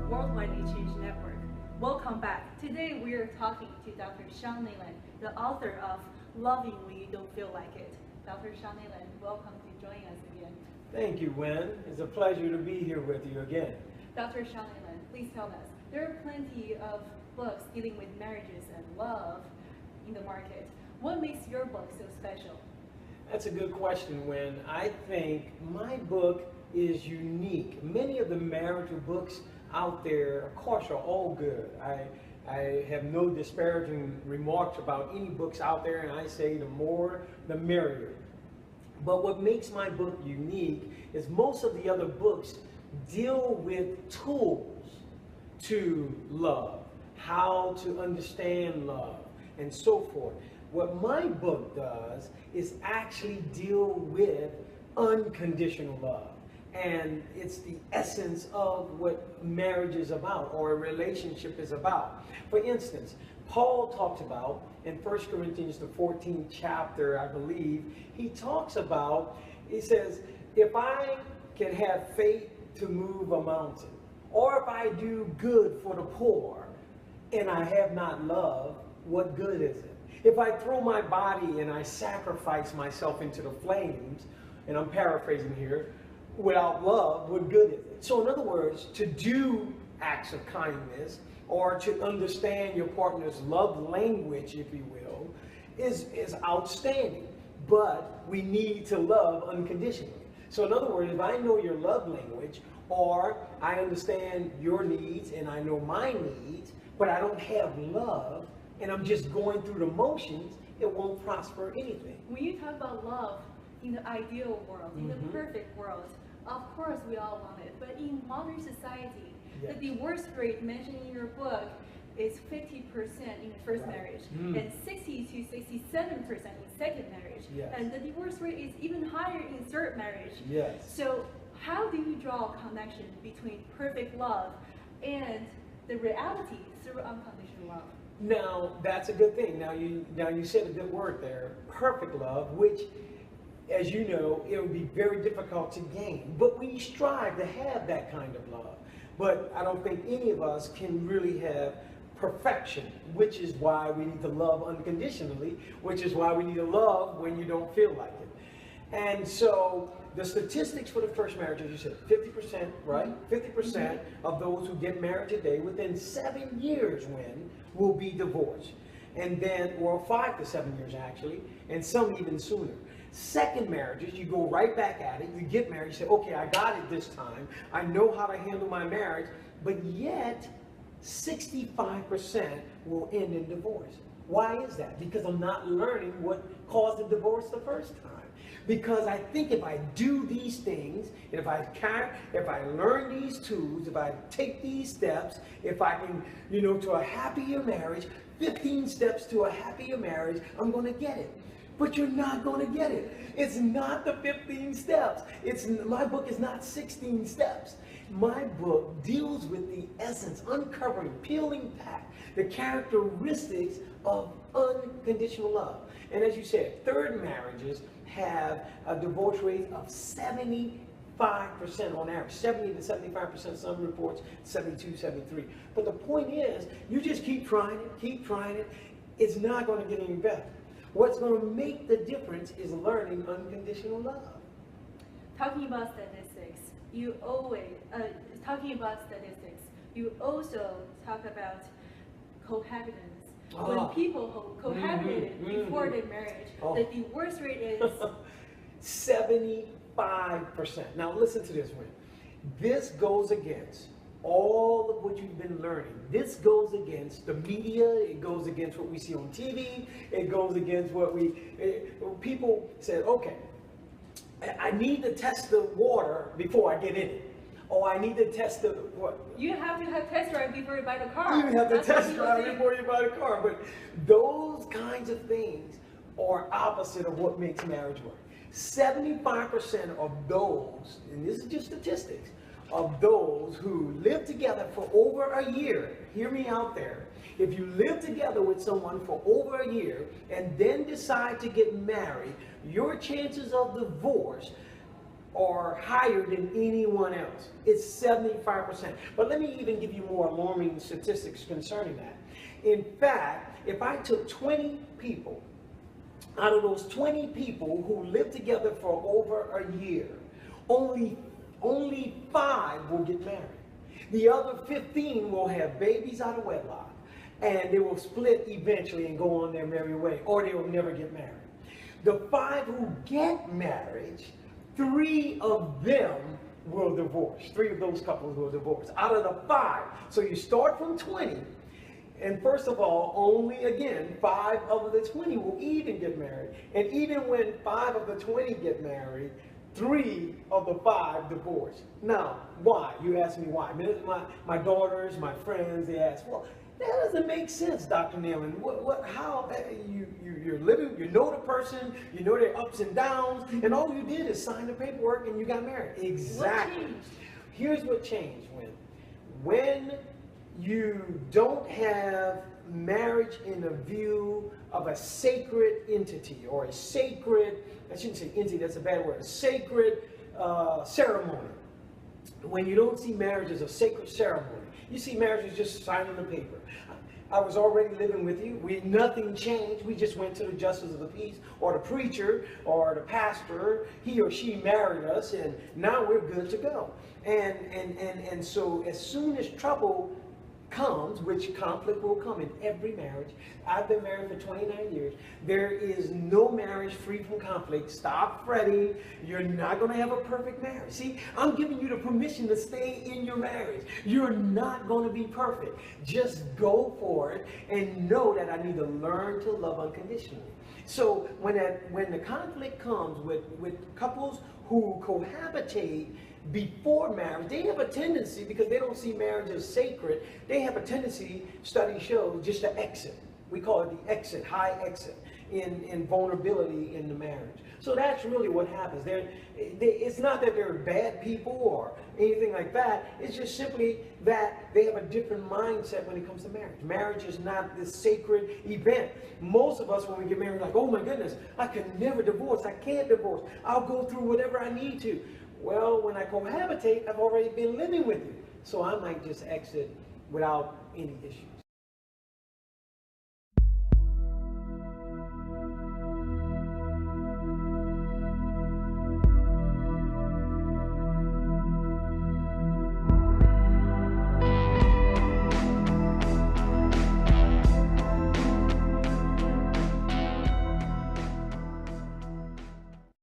Worldwide Exchange Network. Welcome back. Today we are talking to Dr. Shon Neyland, the author of Loving When You Don't Feel Like It. Dr. Shon Neyland, welcome to join us again. Thank you, Wen. It's a pleasure to be here with you again. Dr. Shon Neyland, please tell us, there are plenty of books dealing with marriages and love in the market. What makes your book so special? That's a good question, Wen. I think my book is unique. Many of the marital books out there, of course, are all good. I have no disparaging remarks about any books out there, and I say the more, the merrier. But what makes my book unique is most of the other books deal with tools to love, how to understand love, and so forth. What my book does is actually deal with unconditional love. And it's the essence of what marriage is about, or a relationship is about. For instance, Paul talks about, in 1 Corinthians, the 14th chapter, I believe, he talks about, he says, if I can have faith to move a mountain, or if I do good for the poor, and I have not love, what good is it? If I throw my body and I sacrifice myself into the flames, and I'm paraphrasing here, without love, what good is it? So in other words, to do acts of kindness, or to understand your partner's love language, if you will, is outstanding. But we need to love unconditionally. So in other words, if I know your love language, or I understand your needs and I know my needs, but I don't have love, and I'm just going through the motions, it won't prosper anything. When you talk about love in the ideal world, in the perfect world, of course we all want it, but in modern society, yes, the divorce rate mentioned in your book is 50% in the first marriage, and 60 to 67% in second marriage, yes, and the divorce rate is even higher in third marriage. Yes. So how do you draw a connection between perfect love and the reality through unconditional love? Now, that's a good thing. Now you said a good word there, perfect love, which, as you know, it would be very difficult to gain. But we strive to have that kind of love. But I don't think any of us can really have perfection, which is why we need to love unconditionally, which is why we need to love when you don't feel like it. And so the statistics for the first marriage, as you said, 50%, right? 50% of those who get married today within 7 years will be divorced. And then, or 5 to 7 years actually, and some even sooner. Second marriages, you go right back at it, you get married, you say, okay, I got it this time, I know how to handle my marriage, but yet 65% will end in divorce. Why is that? Because I'm not learning what caused the divorce the first time. Because I think if I do these things, if I learn these tools, if I take these steps, if I can, to a happier marriage, 15 steps to a happier marriage, I'm going to get it. But you're not going to get it. It's not the 15 steps. My book is not 16 steps. My book deals with the essence, uncovering, peeling back the characteristics of unconditional love. And as you said, third marriages have a divorce rate of 75% on average, 70 to 75%, some reports 72, 73. But the point is, you just keep trying it. It's not going to get any better. What's going to make the difference is learning unconditional love. Talking about statistics, you also talk about cohabitants. When people cohabited before their marriage, the divorce rate is 75%. Now listen to this one. This goes against all of what you've been learning. This goes against the media. It goes against what we see on TV. It goes against what people said, okay, I need to test the water before I get in it. Oh, I need to test the what? You have to have test drive before you buy the car. You have to test drive before you buy the car. But those kinds of things are opposite of what makes marriage work. 75% of those, and this is just statistics, of those who live together for over a year, hear me out there, if you live together with someone for over a year and then decide to get married, your chances of divorce are higher than anyone else. It's 75%. But let me even give you more alarming statistics concerning that. In fact, if I took 20 people, out of those 20 people who live together for over a year, only 5 will get married. The other 15 will have babies out of wedlock, and they will split eventually and go on their merry way, or they will never get married. The 5 who get married, 3 of them will divorce. 3 of those couples will divorce out of the 5. So you start from 20, and first of all, only again 5 of the 20 will even get married. And even when 5 of the 20 get married, 3 of the 5 divorce. Now, why? You ask me why. My daughters, my friends, they ask, well, that doesn't make sense, Dr. Neyland. How you're living, you know the person, you know their ups and downs, and all you did is sign the paperwork and you got married. Exactly. Here's what changed. When you don't have marriage in the view of a sacred entity, or a sacred, I shouldn't say entity, that's a bad word, a sacred ceremony. When you don't see marriage as a sacred ceremony, you see marriage as just signing the paper. I was already living with you. Nothing changed. We just went to the justice of the peace, or the preacher, or the pastor. He or she married us, and now we're good to go. And so as soon as trouble comes, which conflict will come in every marriage. I've been married for 29 years. There is no marriage free from conflict. Stop fretting. You're not going to have a perfect marriage. See, I'm giving you the permission to stay in your marriage. You're not going to be perfect. Just go for it and know that I need to learn to love unconditionally. So when the conflict comes with couples who cohabitate before marriage, they have a tendency, because they don't see marriage as sacred, they have a tendency, study shows, just to exit. We call it the exit, high exit, in vulnerability in the marriage. So that's really what happens. It's not that they're bad people or anything like that. It's just simply that they have a different mindset when it comes to marriage. Marriage is not this sacred event. Most of us, when we get married, are like, oh my goodness, I can never divorce. I can't divorce. I'll go through whatever I need to. Well, when I cohabitate, I've already been living with you. So I might just exit without any issues.